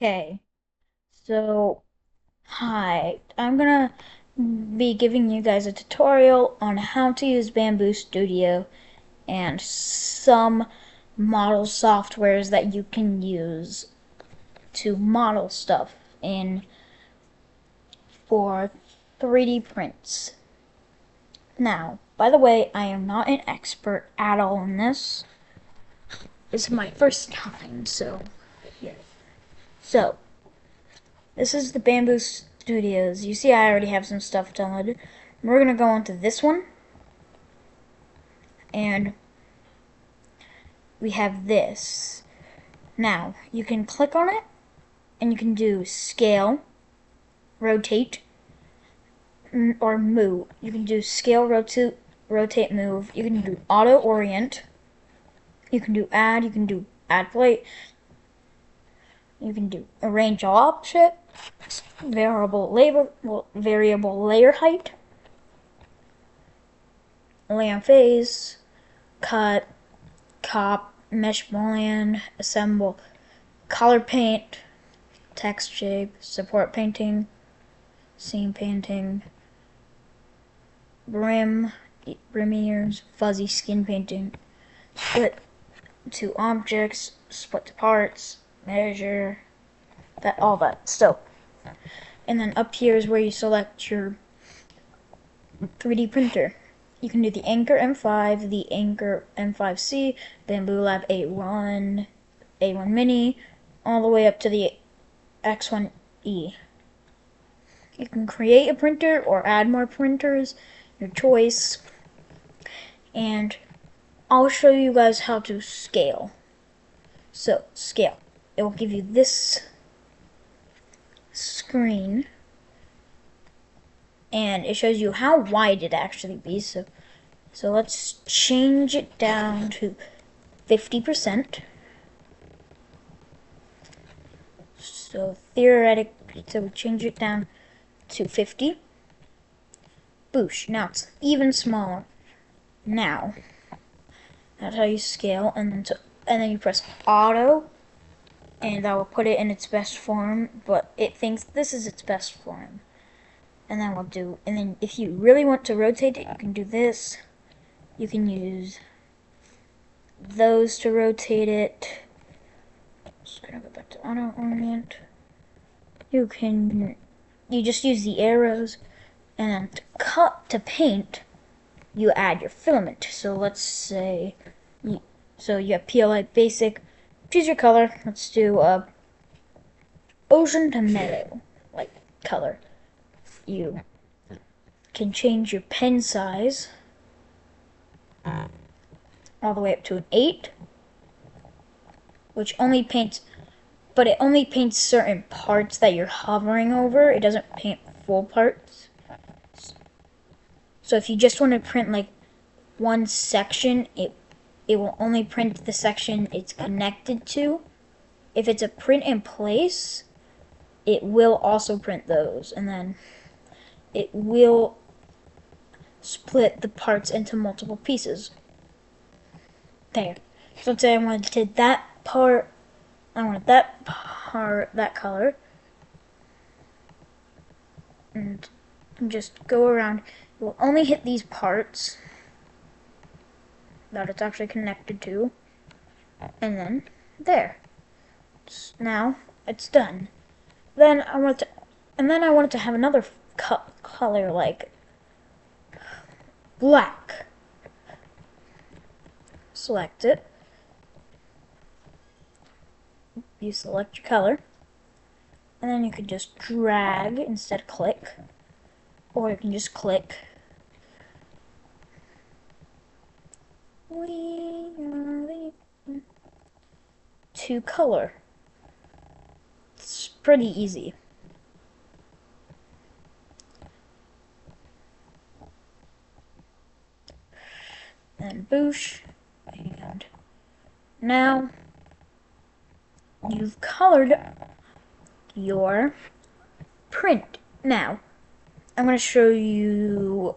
Okay, so hi, I'm gonna be giving you guys a tutorial on how to use Bamboo Studio and some model softwares that you can use to model stuff in for 3D prints. Now, by the way, I am not an expert at all in this. This is my first time, so yeah. So, this is the Bamboo Studios. You see I already have some stuff downloaded. We're going to go into this one. And we have this. Now, you can click on it and you can do scale, rotate, or move. You can do scale, rotate, move. You can do auto orient. You can do add. You can do add plate. You can do arrange all objects, variable layer height, lay on phase, cut, cop, mesh boolean, assemble, color paint, text shape, support painting, scene painting, brim ears, fuzzy skin painting, split to objects, split to parts, measure, all that. So, and then up here is where you select your 3D printer. You can do the Anker M5, the Anker M5C, Bambu Lab A1, A1 Mini, all the way up to the X1E. You can create a printer or add more printers, your choice. And I'll show you guys how to scale. So, scale. It will give you this screen, and it shows you how wide it actually be. So let's change it down to 50%. So theoretically, so we change it down to 50. Boosh. Now it's even smaller. Now, that's how you scale, and then you press auto, and that will put it in its best form, but it thinks this is its best form. And then if you really want to rotate it, you can do this. You can use those to rotate it. Just gonna go back to auto orient. You just use the arrows, and then to paint, you add your filament. So let's say, so you have PLA basic. Choose your color. Let's do ocean to meadow like color. You can change your pen size all the way up to an 8, which only paints, but it only paints certain parts that you're hovering over. It doesn't paint full parts. So if you just want to print like one section, it will only print the section it's connected to. If it's a print in place, it will also print those, and then it will split the parts into multiple pieces. There. So let's say I wanted that part, that color, and just go around. It will only hit these parts that it's actually connected to, and then there. Now it's done. Then I want to have another color like black. Select it. You select your color, and then you can just drag instead of click, or you can just click. To color. It's pretty easy. And boosh, and now you've colored your print. Now, I'm going to show you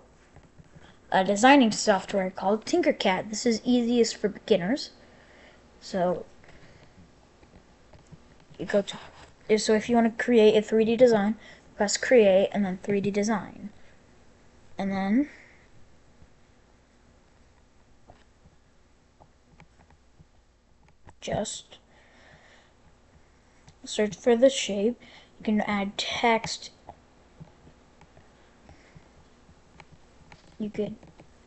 a designing software called Tinkercad. This is easiest for beginners. So, you go to So if you want to create a 3D design, press create and then 3D design. And then just search for the shape. You can add text. You could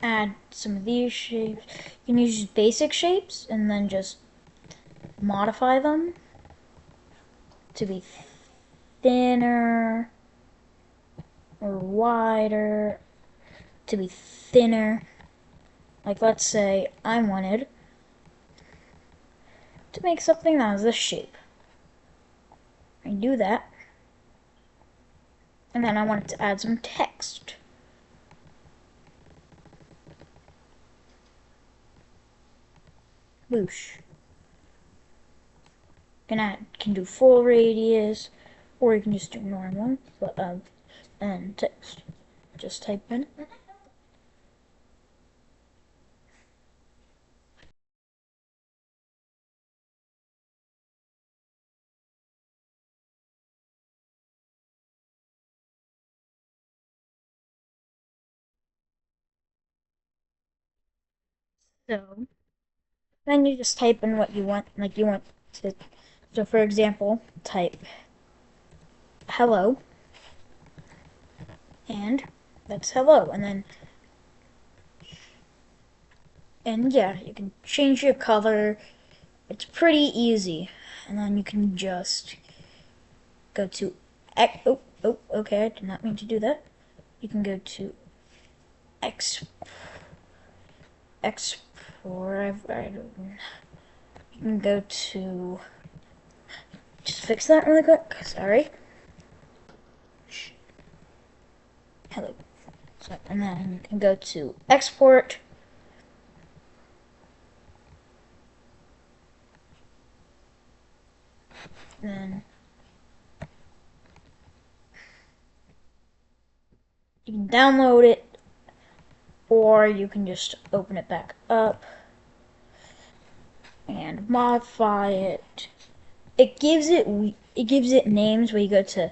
add some of these shapes. You can use basic shapes and then just modify them to be thinner or wider, to be thinner. Like, let's say I wanted to make something that was this shape. I do that, and then I wanted to add some text. Boosh. Can do full radius, or you can just do normal, and text. Just type in. So then you just type in what you want, like you want to. So for example, type hello, and that's hello, and yeah, you can change your color. It's pretty easy, and then you can just go to okay, I did not mean to do that. You can go to export. You can go to, just fix that really quick. Sorry. Hello. So, and then you can go to export. Then you can download it, or you can just open it back up and modify it. It gives it names where you go to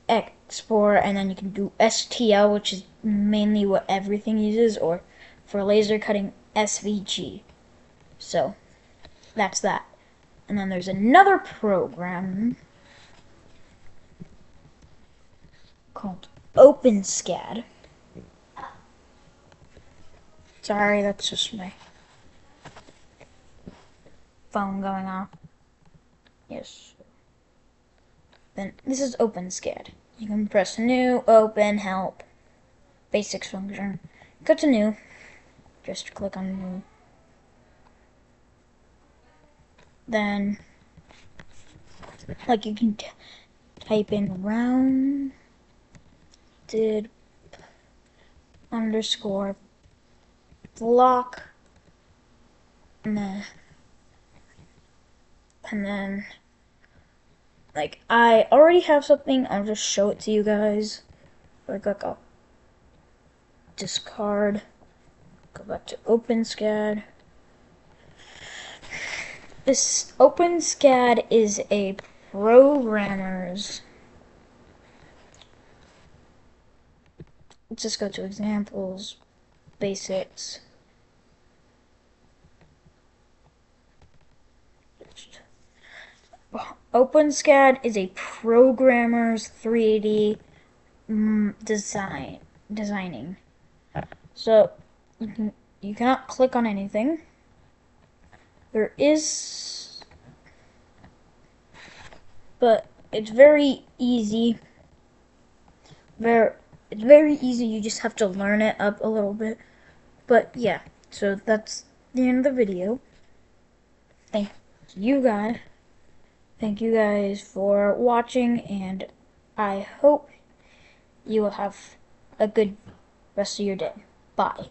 export, and then you can do STL, which is mainly what everything uses, or for laser cutting, SVG. So that's that. And then there's another program called OpenSCAD. Sorry, that's just my phone going off. Yes. Then this is OpenSCAD. You can press new, open, help, basics function. Go to new. Just click on new. Then, like, you can type in rounded underscore block, and then like, I already have something. I'll just show it to you guys. Like I'll discard, go back to OpenSCAD. This OpenSCAD is a programmer's. Let's just go to examples, basics. OpenSCAD is a programmer's 3D designing. So you cannot click on anything. There is, but it's very easy. It's very easy. You just have to learn it up a little bit. But yeah, so that's the end of the video. Thank you guys for watching, and I hope you will have a good rest of your day. Bye.